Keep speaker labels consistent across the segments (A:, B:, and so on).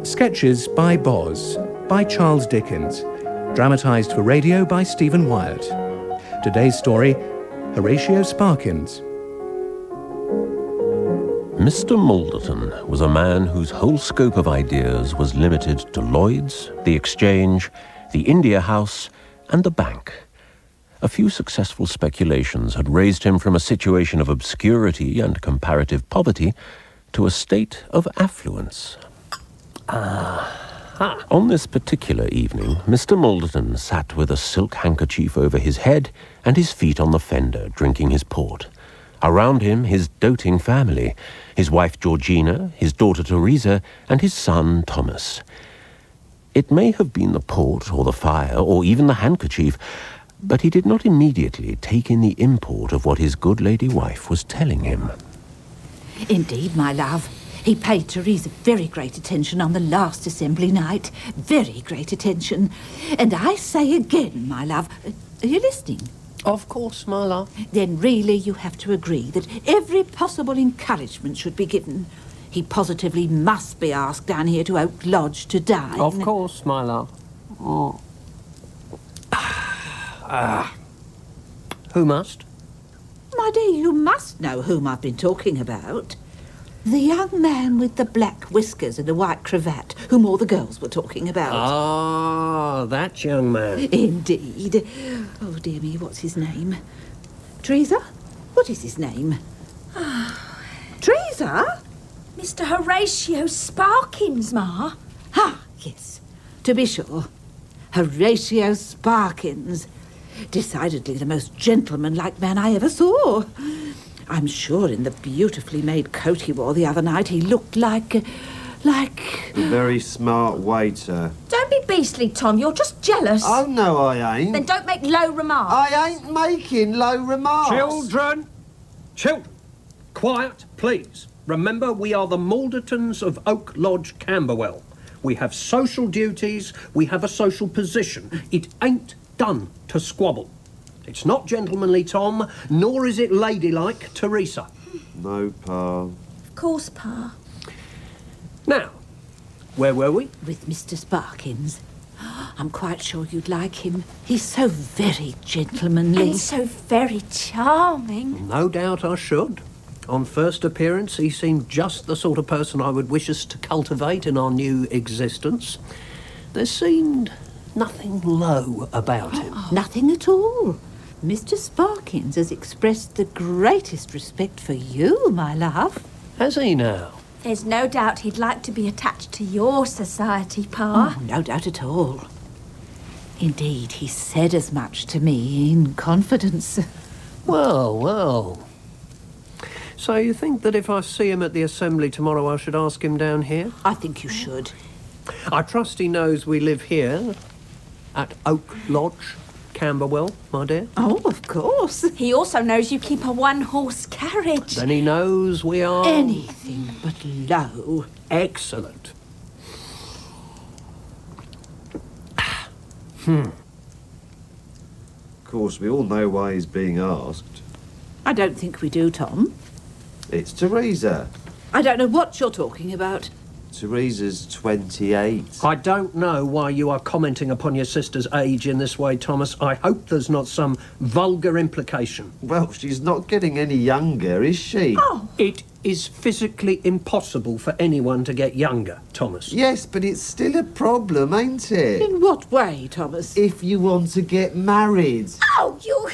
A: Sketches by Boz, by Charles Dickens. Dramatised for radio by Stephen Wyatt. Today's story, Horatio Sparkins.
B: Mr. Malderton was a man whose whole scope of ideas was limited to Lloyd's, the Exchange, the India House, and the bank. A few successful speculations had raised him from a situation of obscurity and comparative poverty to a state of affluence. On this particular evening, Mr. Malderton sat with a silk handkerchief over his head and his feet on the fender, drinking his port. Around him, his doting family, his wife Georgina, his daughter Teresa, and his son Thomas. It may have been the port or the fire or even the handkerchief, but he did not immediately take in the import of what his good lady wife was telling him.
C: Indeed, my love. He paid Teresa very great attention on the last assembly night. Very great attention. And I say again, my love, are you listening?
B: Of course, my love.
C: Then really you have to agree that every possible encouragement should be given. He positively must be asked down here to Oak Lodge to dine.
B: Of course, my love. Who must?
C: My dear, you must know whom I've been talking about. The young man with the black whiskers and the white cravat, whom all the girls were talking about.
B: Ah, that young man.
C: Indeed. Oh, dear me, what's his name? Teresa? What is his name? Teresa?
D: Mr. Horatio Sparkins, Ma.
C: Ah, yes, to be sure. Horatio Sparkins. Decidedly the most gentlemanlike man I ever saw. I'm sure in the beautifully made coat he wore the other night he looked like...
E: A very smart waiter.
D: Don't be beastly, Tom. You're just jealous.
E: Oh, no, I ain't.
D: Then don't make low remarks.
E: I ain't making low remarks.
F: Children! Quiet, please. Remember, we are the Maldertons of Oak Lodge, Camberwell. We have social duties, we have a social position. It ain't done to squabble. It's not gentlemanly, Tom, nor is it ladylike, Teresa.
E: No, Pa.
D: Of course, Pa.
F: Now, where were we?
C: With Mr. Sparkins. I'm quite sure you'd like him. He's so very gentlemanly.
D: And so very charming.
F: No doubt I should. On first appearance, he seemed just the sort of person I would wish us to cultivate in our new existence. There seemed nothing low about him.
C: Nothing at all. Mr. Sparkins has expressed the greatest respect for you, my love.
F: Has he now?
D: There's no doubt he'd like to be attached to your society, Pa.
C: Oh, no doubt at all. Indeed, he said as much to me in confidence.
F: Well. So you think that if I see him at the assembly tomorrow, I should ask him down here?
C: I think you should.
F: I trust he knows we live here, at Oak Lodge, Camberwell, my dear.
C: Oh, of course.
D: He also knows you keep a one-horse carriage.
F: Then he knows we are...
C: Anything but low.
F: Excellent.
E: Of course, we all know why he's being asked.
C: I don't think we do, Tom.
E: It's Teresa.
C: I don't know what you're talking about.
E: Teresa's 28.
F: I don't know why you are commenting upon your sister's age in this way, Thomas. I hope there's not some vulgar implication.
E: Well, she's not getting any younger, is she?
C: Oh.
F: It is physically impossible for anyone to get younger, Thomas.
E: Yes, but it's still a problem, ain't it?
C: In what way, Thomas?
E: If you want to get married.
D: Oh, you...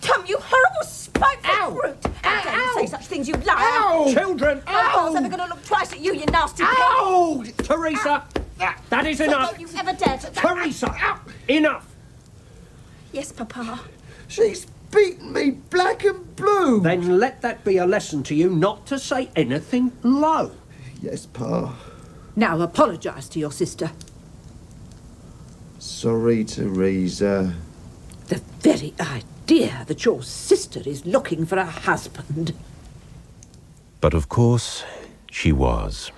D: Tom, you horrible spiteful brute! How dare you say such things, you liar!
F: Ow! Children!
D: No one's ever going to look twice at you, you nasty pig!
F: Ow! Teresa! That is enough!
D: Don't you ever dare to...
F: Teresa! Enough!
D: Yes, Papa.
E: She's beaten me black and blue.
F: Then let that be a lesson to you not to say anything low.
E: Yes, Pa.
C: Now apologise to your sister.
E: Sorry, Teresa.
C: The very idea that your sister is looking for a husband.
B: But of course, she was.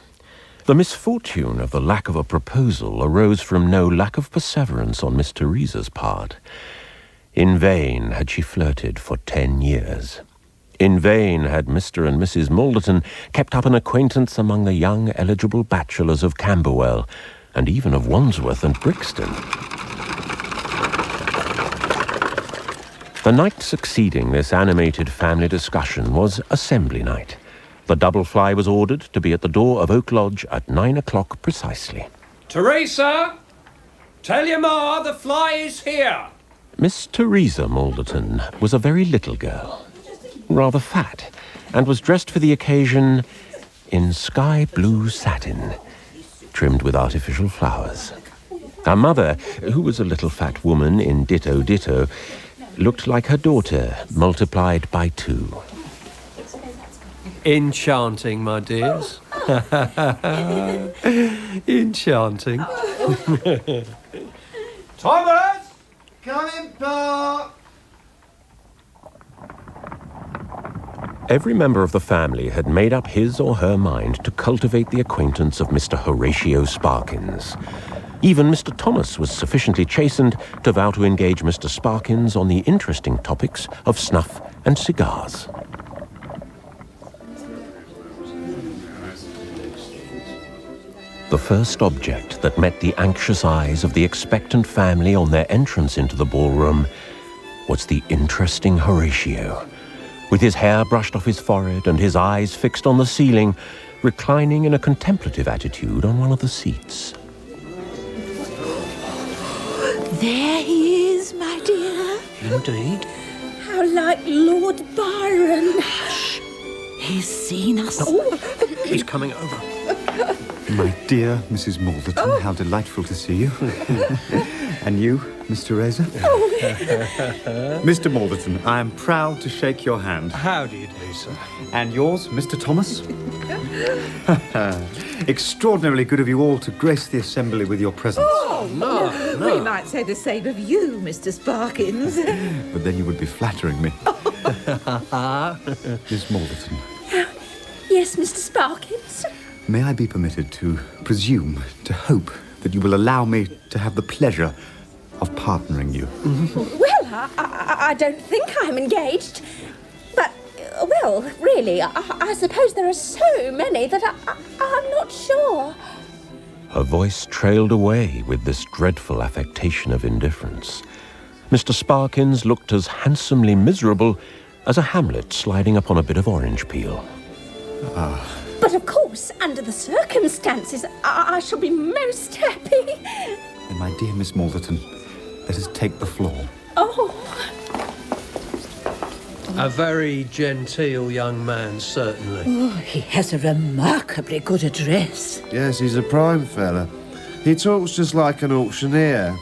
B: The misfortune of the lack of a proposal arose from no lack of perseverance on Miss Teresa's part. In vain had she flirted for 10 years. In vain had Mr. and Mrs. Malderton kept up an acquaintance among the young eligible bachelors of Camberwell, and even of Wandsworth and Brixton. The night succeeding this animated family discussion was assembly night. The double fly was ordered to be at the door of Oak Lodge at 9 o'clock precisely.
F: Teresa! Tell your ma the fly is here!
B: Miss Teresa Malderton was a very little girl, rather fat, and was dressed for the occasion in sky blue satin, trimmed with artificial flowers. Her mother, who was a little fat woman in ditto, looked like her daughter, multiplied by 2.
G: Enchanting, my dears. Enchanting.
E: Thomas! Come in, Pa!
B: Every member of the family had made up his or her mind to cultivate the acquaintance of Mr. Horatio Sparkins. Even Mr. Thomas was sufficiently chastened to vow to engage Mr. Sparkins on the interesting topics of snuff and cigars. The first object that met the anxious eyes of the expectant family on their entrance into the ballroom was the interesting Horatio, with his hair brushed off his forehead and his eyes fixed on the ceiling, reclining in a contemplative attitude on one of the seats.
C: There he is, my dear.
G: Indeed.
D: How like Lord Byron.
C: Hush. He's seen us.
G: He's coming over.
H: My dear Mrs. Malderton, how delightful to see you. And you, Miss Teresa? Mr. Malderton, I am proud to shake your hand.
G: How do you do, sir?
H: And yours, Mr. Thomas? Extraordinarily good of you all to grace the assembly with your presence.
C: We might say the same of you, Mr. Sparkins.
H: But then you would be flattering me. Miss Malderton,
D: Yes, Mr. Sparkins.
H: may I be permitted to presume, to hope, that you will allow me to have the pleasure of partnering you?
D: Well, I don't think I'm engaged. But, well, really, I suppose there are so many that I'm not sure.
B: Her voice trailed away with this dreadful affectation of indifference. Mr. Sparkins looked as handsomely miserable as a Hamlet sliding upon a bit of orange peel.
D: But of course, under the circumstances, I shall be most happy.
H: Then, my dear Miss Malderton, let us take the floor.
D: Oh,
G: A very genteel young man, certainly.
C: Oh, he has a remarkably good address.
E: Yes, he's a prime fella. He talks just like an auctioneer.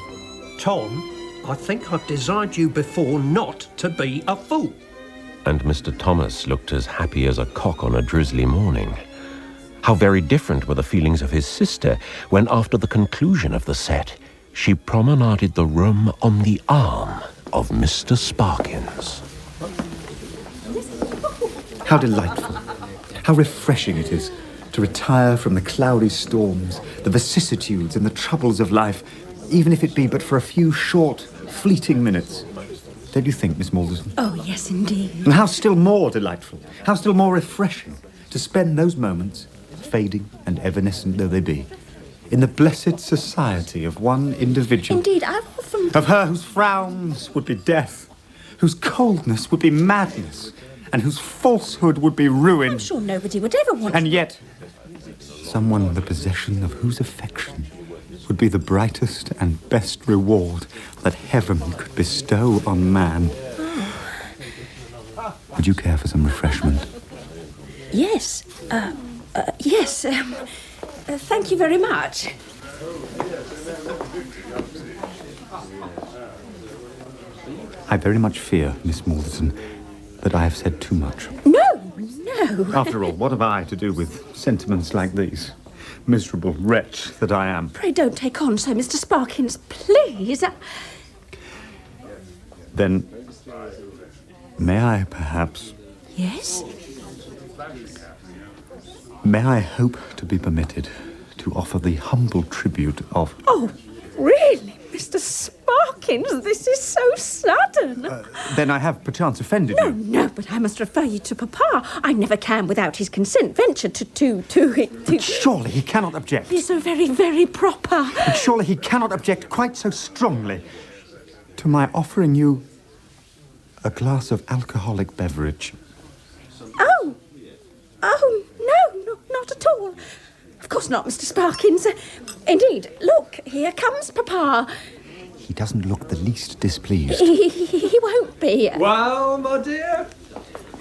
F: Tom, I think I've desired you before not to be a fool.
B: And Mr. Thomas looked as happy as a cock on a drizzly morning. How very different were the feelings of his sister when, after the conclusion of the set, she promenaded the room on the arm of Mr. Sparkins.
H: How delightful, how refreshing it is to retire from the cloudy storms, the vicissitudes and the troubles of life, even if it be but for a few short, fleeting minutes. Don't you think, Miss Malderton?
D: oh, yes, indeed.
H: And how still more delightful, how still more refreshing to spend those moments, fading and evanescent though they be, in the blessed society of one individual.
D: Indeed, I've often...
H: Of her whose frowns would be death, whose coldness would be madness, and whose falsehood would be ruin.
D: I'm sure nobody would ever want...
H: And yet, someone the possession of whose affection would be the brightest and best reward that heaven could bestow on man. Would you care for some refreshment?
D: Yes, yes, thank you very much.
H: I very much fear, Miss Malderton, that I have said too much.
D: No.
H: After all, what have I to do with sentiments like these? Miserable wretch that I am.
D: Pray don't take on so, Mr. Sparkins, please.
H: Then, may I perhaps...
D: Yes?
H: May I hope to be permitted to offer the humble tribute of...
D: Oh, really, Mr. Sparkins? Sparkins, this is so sudden.
H: Then I have perchance offended
D: No,
H: you.
D: no, but I must refer you to Papa. I never can, without his consent, venture to
H: But surely he cannot object.
D: He's so very, very proper.
H: But surely he cannot object quite so strongly to my offering you a glass of alcoholic beverage.
D: Oh, no, not at all. Of course not, Mr. Sparkins. Indeed, look, here comes Papa.
H: He doesn't look the least displeased.
D: He won't be.
G: Well, my dear,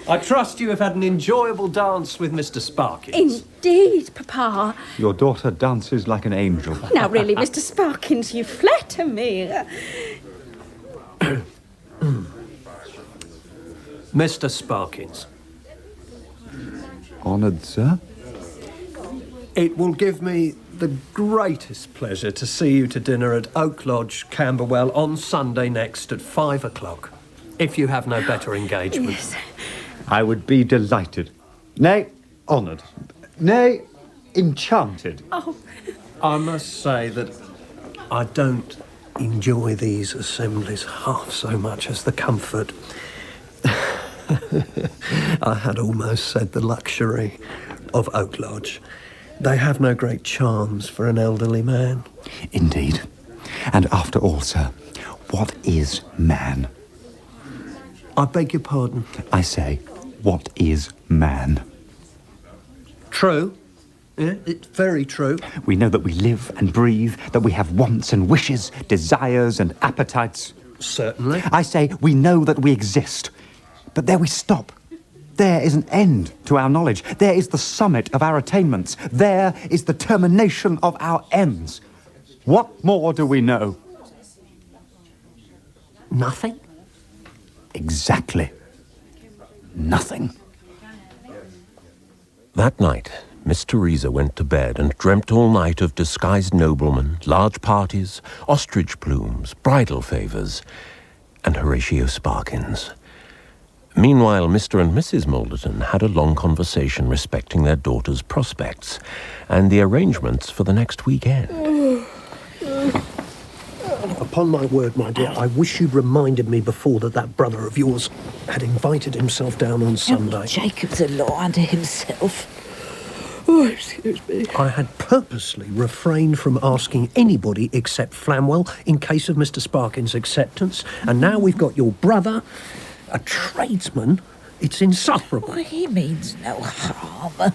G: I trust you have had an enjoyable dance with Mr. Sparkins.
D: Indeed, Papa.
H: Your daughter dances like an angel.
D: Now, really, Mr. Sparkins, you flatter me.
G: Mr. Sparkins,
H: Honoured, sir.
G: it will give me the greatest pleasure to see you to dinner at Oak Lodge, Camberwell, on Sunday next at 5 o'clock, if you have no better engagement.
D: Yes.
H: I would be delighted. Nay, honoured. Nay, enchanted.
D: Oh,
G: I must say that I don't enjoy these assemblies half so much as the comfort. I had almost said the luxury of Oak Lodge. They have no great charms for an elderly man.
H: Indeed. And after all, sir, what is man?
G: I beg your pardon.
H: I say, what is man?
G: True. Yeah, it's very true.
H: We know that we live and breathe, that we have wants and wishes, desires and appetites.
G: Certainly.
H: I say, we know that we exist. But there we stop. There is an end to our knowledge. There is the summit of our attainments. There is the termination of our ends. What more do we know?
G: Nothing?
H: Exactly. Nothing.
B: That night, Miss Teresa went to bed and dreamt all night of disguised noblemen, large parties, ostrich plumes, bridal favours, and Horatio Sparkins. Meanwhile, Mr. and Mrs. Malderton had a long conversation respecting their daughter's prospects and the arrangements for the next weekend.
F: Upon my word, my dear, I wish you'd reminded me before that brother of yours had invited himself down on Sunday.
C: Jacob's a law unto himself. Oh, excuse me.
F: I had purposely refrained from asking anybody except Flamwell in case of Mr. Sparkins' acceptance, and now we've got your brother, a tradesman. It's insufferable.
C: Well, he means no harm.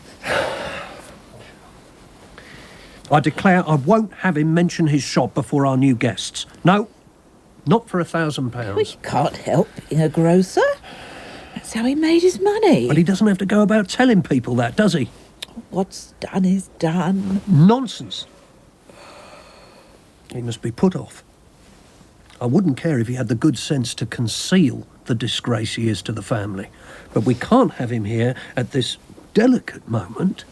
F: I declare I won't have him mention his shop before our new guests. No, not for £1,000.
C: He can't help being a grocer. That's how he made his money.
F: But he doesn't have to go about telling people that, does he?
C: What's done is done.
F: Nonsense. He must be put off. I wouldn't care if he had the good sense to conceal the disgrace he is to the family. But we can't have him here at this delicate moment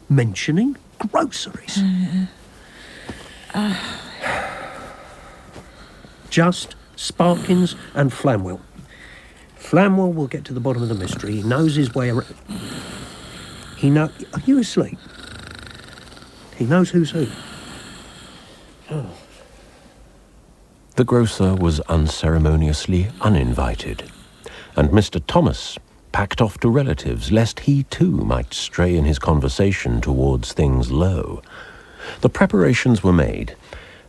F: mentioning groceries. Just Sparkins and Flamwell. Flamwell will get to the bottom of the mystery. He knows his way around. Are you asleep? He knows who's who.
B: The grocer was unceremoniously uninvited, and Mr. Thomas packed off to relatives lest he too might stray in his conversation towards things low. The preparations were made,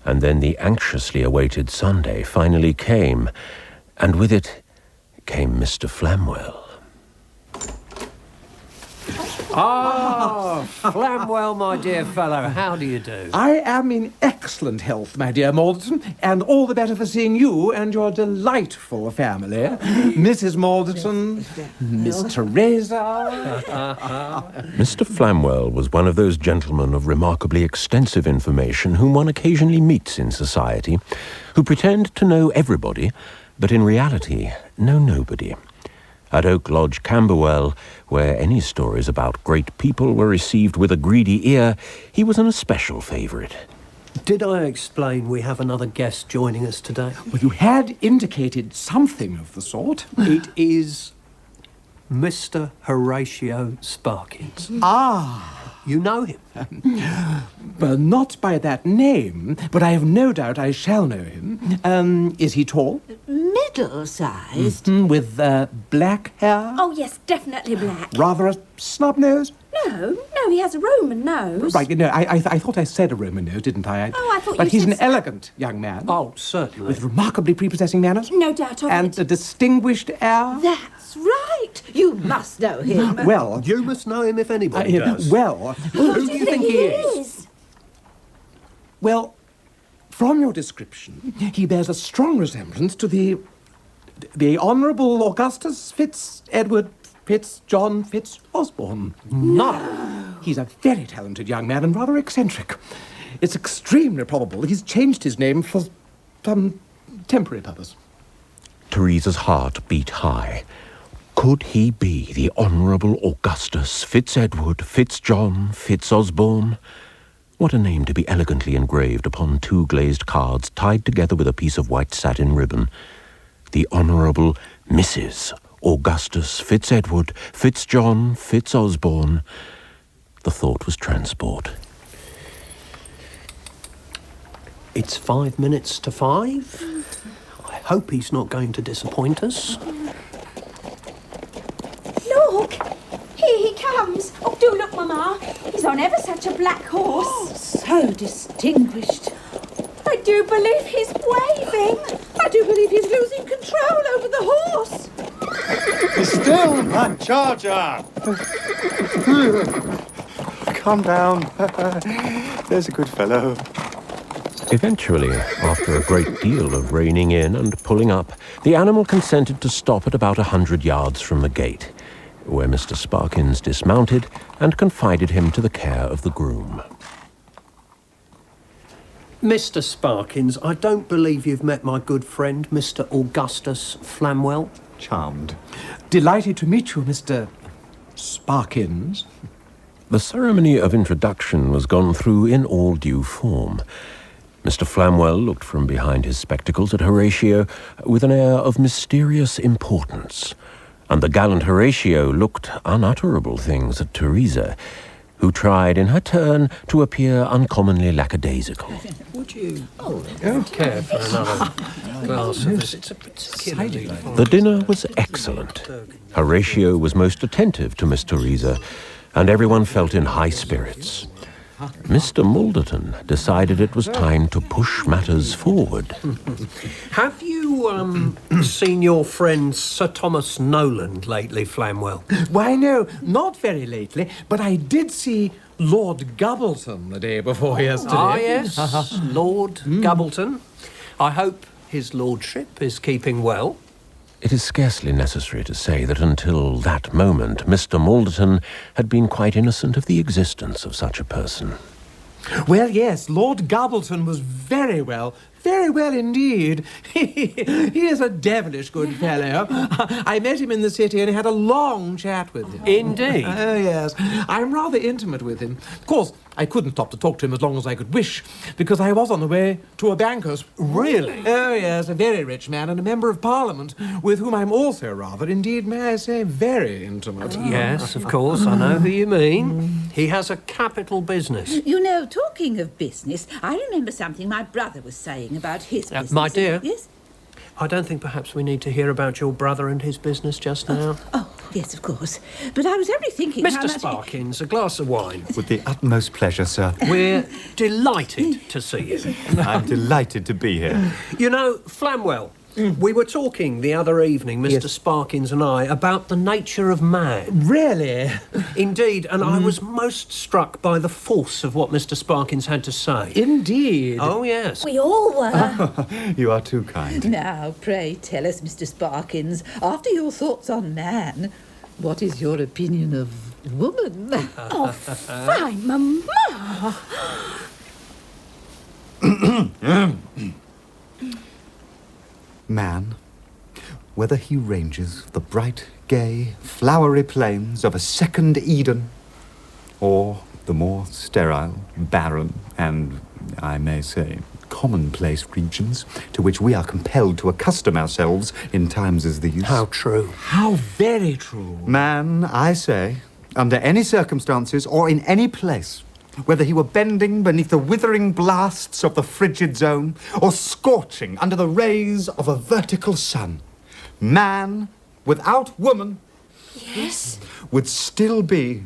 B: and then the anxiously awaited Sunday finally came, and with it came Mr. Flamwell.
G: Ah, Flamwell, my dear fellow, how do you do?
E: I am in excellent health, my dear Malderton, and all the better for seeing you and your delightful family. Mrs. Malderton, Miss Teresa.
B: Mr. Flamwell was one of those gentlemen of remarkably extensive information whom one occasionally meets in society, who pretend to know everybody, but in reality know nobody. At Oak Lodge, Camberwell, where any stories about great people were received with a greedy ear, he was an especial favourite.
F: Did I explain we have another guest joining us today?
E: Well, you had indicated something of the sort.
F: It is Mr. Horatio Sparkins.
E: Ah.
F: You know him?
E: Well, not by that name, but I have no doubt I shall know him. Is he tall?
C: Middle-sized.
E: With black hair?
D: Oh, yes, definitely black.
E: Rather a snub nose?
D: No, he has a Roman nose.
E: Right, no, I thought I said a Roman nose, didn't I?
D: I thought
E: But
D: you
E: he's
D: said
E: an
D: so.
E: elegant young man.
F: Oh, certainly.
E: With remarkably prepossessing manners.
D: No doubt of
E: And
D: it.
E: a distinguished air.
C: That's right. You must know him.
E: Well,
F: You must know him if anybody does.
E: well,
F: Who do you think he is?
E: well, from your description, he bears a strong resemblance to the Honourable Augustus Fitz-Edward Fitz-John Fitz-Osborne. No. He's a very talented young man and rather eccentric. It's extremely probable he's changed his name for some temporary purpose.
B: Teresa's heart beat high. Could he be the Honourable Augustus Fitz-Edward Fitz-John Fitz-Osborne? What a name to be elegantly engraved upon 2 glazed cards tied together with a piece of white satin ribbon. The Honourable Mrs. Augustus Fitz-Edward Fitz-John Fitz-Osborne. The thought was transport.
F: It's 5 minutes to 5. I hope he's not going to disappoint us.
D: Look! Here he comes. Oh, do look, Mamma. He's on ever such a black horse.
C: So distinguished.
D: I do believe he's waving.
C: I do believe he's losing control over the horse.
H: Still, that charger! Calm down. There's a good fellow.
B: Eventually, after a great deal of reining in and pulling up, the animal consented to stop at about 100 yards from the gate, where Mr. Sparkins dismounted and confided him to the care of the groom.
F: Mr. Sparkins, I don't believe you've met my good friend, Mr. Augustus Flamwell.
H: Charmed.
E: Delighted to meet you, Mr. Sparkins.
B: The ceremony of introduction was gone through in all due form. Mr. Flamwell looked from behind his spectacles at Horatio with an air of mysterious importance, and the gallant Horatio looked unutterable things at Teresa, who tried in her turn to appear uncommonly lackadaisical.
F: Would you care for another glass of this? It's a particularly
B: The dinner was excellent. Horatio was most attentive to Miss Teresa, and everyone felt in high spirits. Mr. Malderton decided it was time to push matters forward.
F: Have you seen your friend Sir Thomas Noland lately, Flamwell?
E: Why, no, not very lately, but I did see Lord Gubbleton the day before yesterday.
F: Ah, yes, Lord Gubbleton. I hope his lordship is keeping well.
B: It is scarcely necessary to say that until that moment, Mr. Malderton had been quite innocent of the existence of such a person.
E: Well, yes, Lord Gubbleton was very well indeed. He is a devilish good fellow. I met him in the city and had a long chat with him.
F: Indeed.
E: Oh, yes. I'm rather intimate with him. Of course, I couldn't stop to talk to him as long as I could wish, because I was on the way to a banker's.
F: Really?
E: Oh, yes, a very rich man and a member of Parliament, with whom I'm also rather, indeed, may I say, very intimate.
F: Yes, of course, I know who you mean. He has a capital business.
C: You know, talking of business, I remember something my brother was saying about his business.
F: My dear?
C: Yes?
F: I don't think perhaps we need to hear about your brother and his business just now.
C: Oh, yes, of course. But I was only thinking how
F: Mr.
C: much...
F: Sparkins, a glass of wine.
H: With the utmost pleasure, sir.
F: We're delighted to see you.
H: I'm delighted to be here.
F: You know, Flamwell, we were talking the other evening, Mr. Sparkins and I, about the nature of man.
E: Really?
F: Indeed, and I was most struck by the force of what Mr. Sparkins had to say.
E: Indeed.
F: Oh, yes.
D: We all were.
H: You are too kind.
C: Now, pray tell us, Mr. Sparkins, after your thoughts on man, what is your opinion of woman?
D: Oh, fine, Mamma.
H: Man, whether he ranges the bright, gay, flowery plains of a second Eden, or the more sterile, barren, and, I may say, commonplace regions to which we are compelled to accustom ourselves in times as these.
F: How true.
E: How very true.
H: Man, I say, under any circumstances or in any place, Whether he were bending beneath the withering blasts of the frigid zone, or scorching under the rays of a vertical sun, man without woman
D: Yes?
H: would still be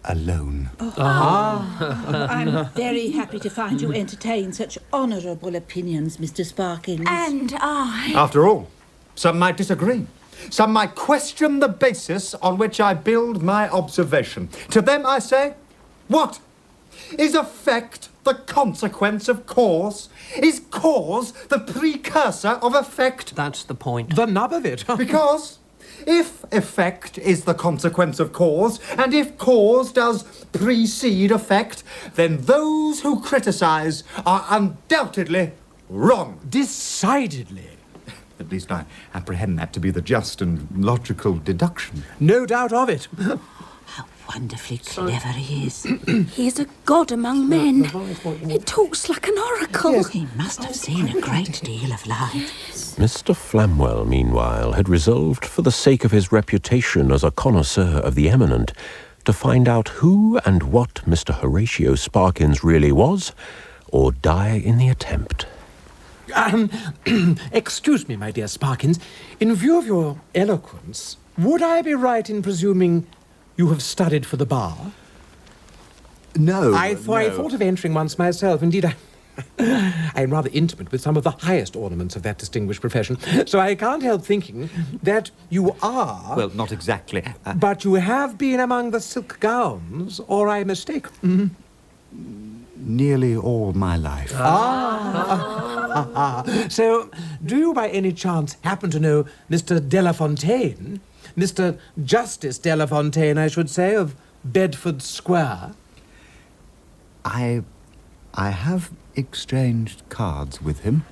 H: alone.
C: I'm very happy to find you entertain such honourable opinions, Mr. Sparkins.
D: And I...
H: After all, some might disagree. Some might question the basis on which I build my observation. To them I say, what? Is effect the consequence of cause? Is cause the precursor of effect?
F: That's the point.
E: The nub of it.
H: Because if effect is the consequence of cause, and if cause does precede effect, then those who criticise are undoubtedly wrong.
E: Decidedly.
H: At least I apprehend that to be the just and logical deduction.
E: No doubt of it.
C: How wonderfully clever he is.
D: He is a god among men. He talks like an oracle.
C: He must have seen a great deal of light.
B: Mr. Flamwell, meanwhile, had resolved, for the sake of his reputation as a connoisseur of the eminent, to find out who and what Mr. Horatio Sparkins really was, or die in the attempt.
E: Excuse me, my dear Sparkins. In view of your eloquence, would I be right in presuming you have studied for the bar?
H: No.
E: I thought of entering once myself. Indeed, I am rather intimate with some of the highest ornaments of that distinguished profession, so I can't help thinking that you are...
H: Well, not exactly.
E: But you have been among the silk gowns, or I mistake?
H: Nearly all my life.
E: So, do you by any chance happen to know Mr. Delafontaine? Mr. Justice Delafontaine, I should say, of Bedford Square?
H: I have exchanged cards with him.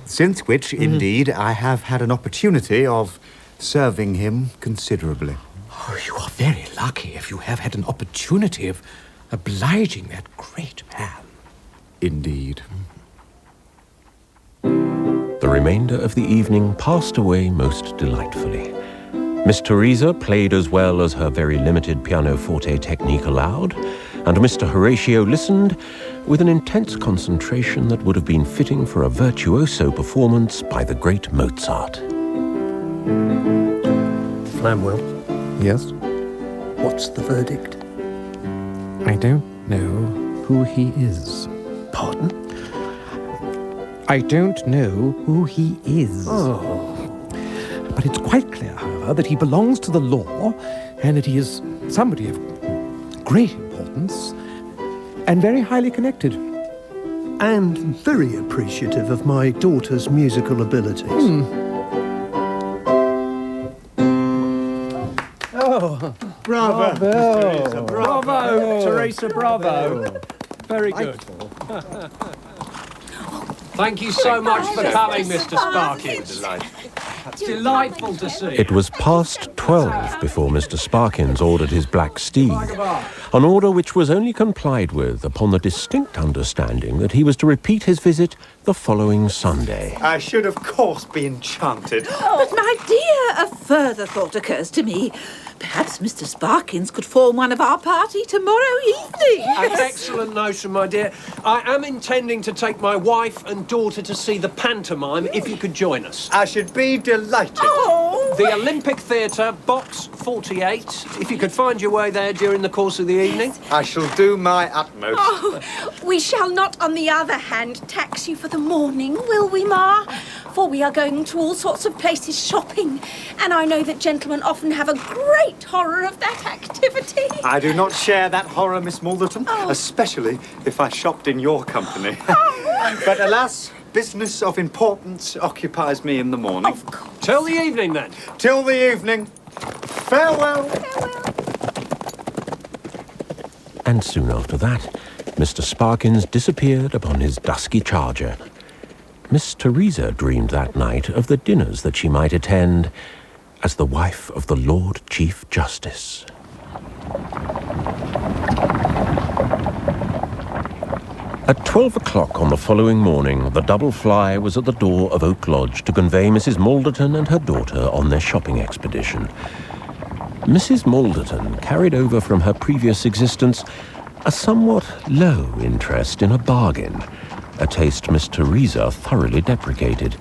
H: Since which, indeed, I have had an opportunity of serving him considerably.
E: Oh, you are very lucky if you have had an opportunity of obliging that great man.
H: Indeed.
B: The remainder of the evening passed away most delightfully. Miss Teresa played as well as her very limited pianoforte technique allowed, and Mr. Horatio listened with an intense concentration that would have been fitting for a virtuoso performance by the great Mozart.
F: Flamwell,
H: Yes?
F: what's the verdict?
E: I don't know who he is.
F: Pardon?
E: I don't know who he is.
F: Oh.
E: But it's quite clear, however, that he belongs to the law and that he is somebody of great importance and very highly connected.
F: And very appreciative of my daughter's musical abilities.
E: Oh,
H: Bravo!
E: Teresa,
F: Bravo, Teresa, bravo. Very good. Thank you so much for coming, Mr. Sparkins. Delightful to see you.
B: It was past 12 before Mr. Sparkins ordered his black steed, an order which was only complied with upon the distinct understanding that he was to repeat his visit the following Sunday.
H: I should, of course, be enchanted.
C: But my dear, a further thought occurs to me. Perhaps Mr. Sparkins could form one of our party tomorrow evening.
F: An excellent notion, my dear. I am intending to take my wife and daughter to see the pantomime, if you could join us.
H: I should be delighted.
C: Oh,
F: The Olympic Theatre, box 48. If you could find your way there during the course of the evening.
H: I shall do my utmost.
D: Oh, we shall not, on the other hand, tax you for the morning, will we, Ma? For we are going to all sorts of places shopping, and I know that gentlemen often have a great horror of that activity.
H: I do not share that horror, Miss Malderton, especially if I shopped in your company. But alas, business of importance occupies me in the morning.
D: Of course.
F: Till the evening, then.
H: Till the evening. Farewell.
B: And soon after that, Mr. Sparkins disappeared upon his dusky charger. Miss Teresa dreamed that night of the dinners that she might attend as the wife of the Lord Chief Justice. At 12 o'clock on the following morning, the double fly was at the door of Oak Lodge to convey Mrs. Malderton and her daughter on their shopping expedition. Mrs. Malderton carried over from her previous existence a somewhat low interest in a bargain, a taste Miss Teresa thoroughly deprecated.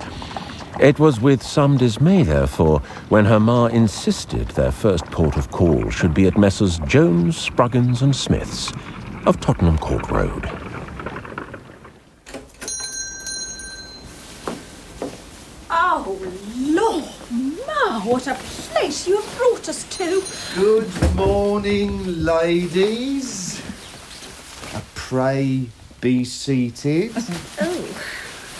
B: It was with some dismay, therefore, when her ma insisted their first port of call should be at Messrs. Jones, Spruggins and Smith's of Tottenham Court Road.
D: Oh, Lord, Ma, what a place you have brought us to.
I: Good morning, ladies. Pray be seated.
D: Oh.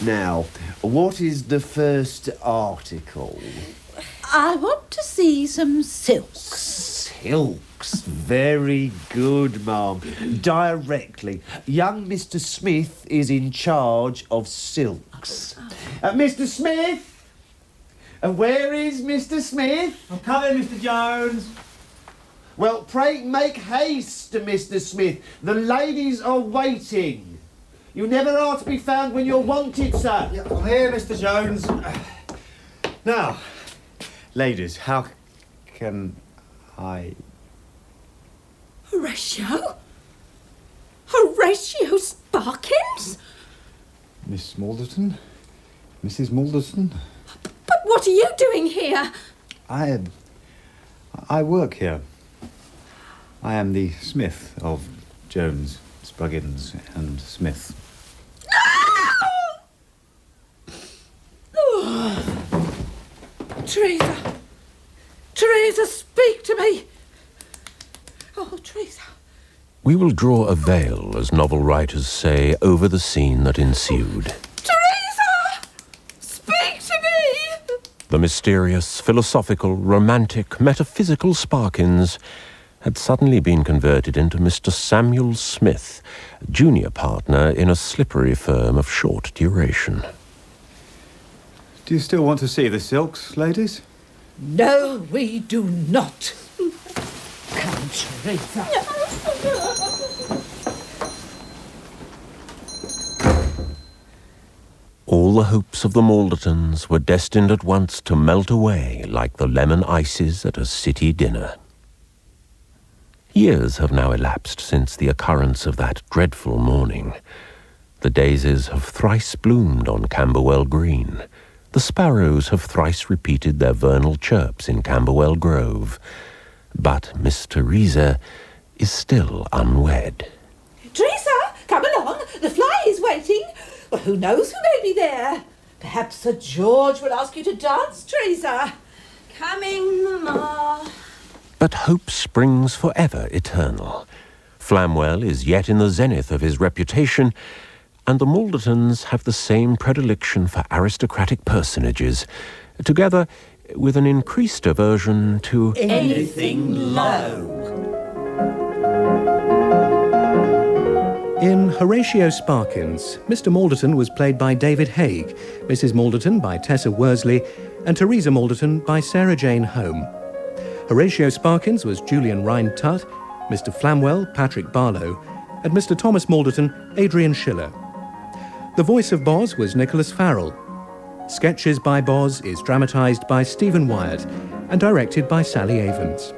I: Now, what is the first article?
C: I want to see some silks.
I: Silks. Very good, ma'am. Directly. Young Mr. Smith is in charge of silks. Mr. Smith? Where is Mr. Smith?
J: I'm coming, Mr. Jones.
I: Well, pray make haste, Mr. Smith. The ladies are waiting. You never are to be found when you're wanted, sir.
J: Yeah, I'm here, Mr. Jones. Now, ladies, how can I...
D: Horatio? Horatio Sparkins?
H: Miss Malderton? Mrs. Malderton?
D: But what are you doing here?
H: I work here. I am the Smith of Jones, Spruggins and Smith.
C: Teresa! Teresa, speak to me! Oh, Teresa.
B: We will draw a veil, as novel writers say, over the scene that ensued.
C: Teresa! Speak to me!
B: The mysterious, philosophical, romantic, metaphysical Sparkins had suddenly been converted into Mr. Samuel Smith, junior partner in a slippery firm of short duration.
H: Do you still want to see the silks, ladies?
C: No, we do not. Come, Teresa.
B: All the hopes of the Maldertons were destined at once to melt away like the lemon ices at a city dinner. Years have now elapsed since the occurrence of that dreadful morning. The daisies have thrice bloomed on Camberwell Green. The sparrows have thrice repeated their vernal chirps in Camberwell Grove. But Miss Teresa is still unwed.
C: Teresa, come along. The fly is waiting. Well, who knows who may be there? Perhaps Sir George will ask you to dance, Teresa.
D: Coming, Mamma.
B: But hope springs forever eternal. Flamwell is yet in the zenith of his reputation, and the Maldertons have the same predilection for aristocratic personages, together with an increased aversion to
C: anything low.
A: In Horatio Sparkins, Mr. Malderton was played by David Haig, Mrs. Malderton by Tessa Worsley, and Teresa Malderton by Sarah Jane Home. Horatio Sparkins was Julian Rhind-Tutt, Mr. Flamwell, Patrick Barlow, and Mr. Thomas Malderton, Adrian Schiller. The voice of Boz was Nicholas Farrell. Sketches by Boz is dramatised by Stephen Wyatt and directed by Sally Avens.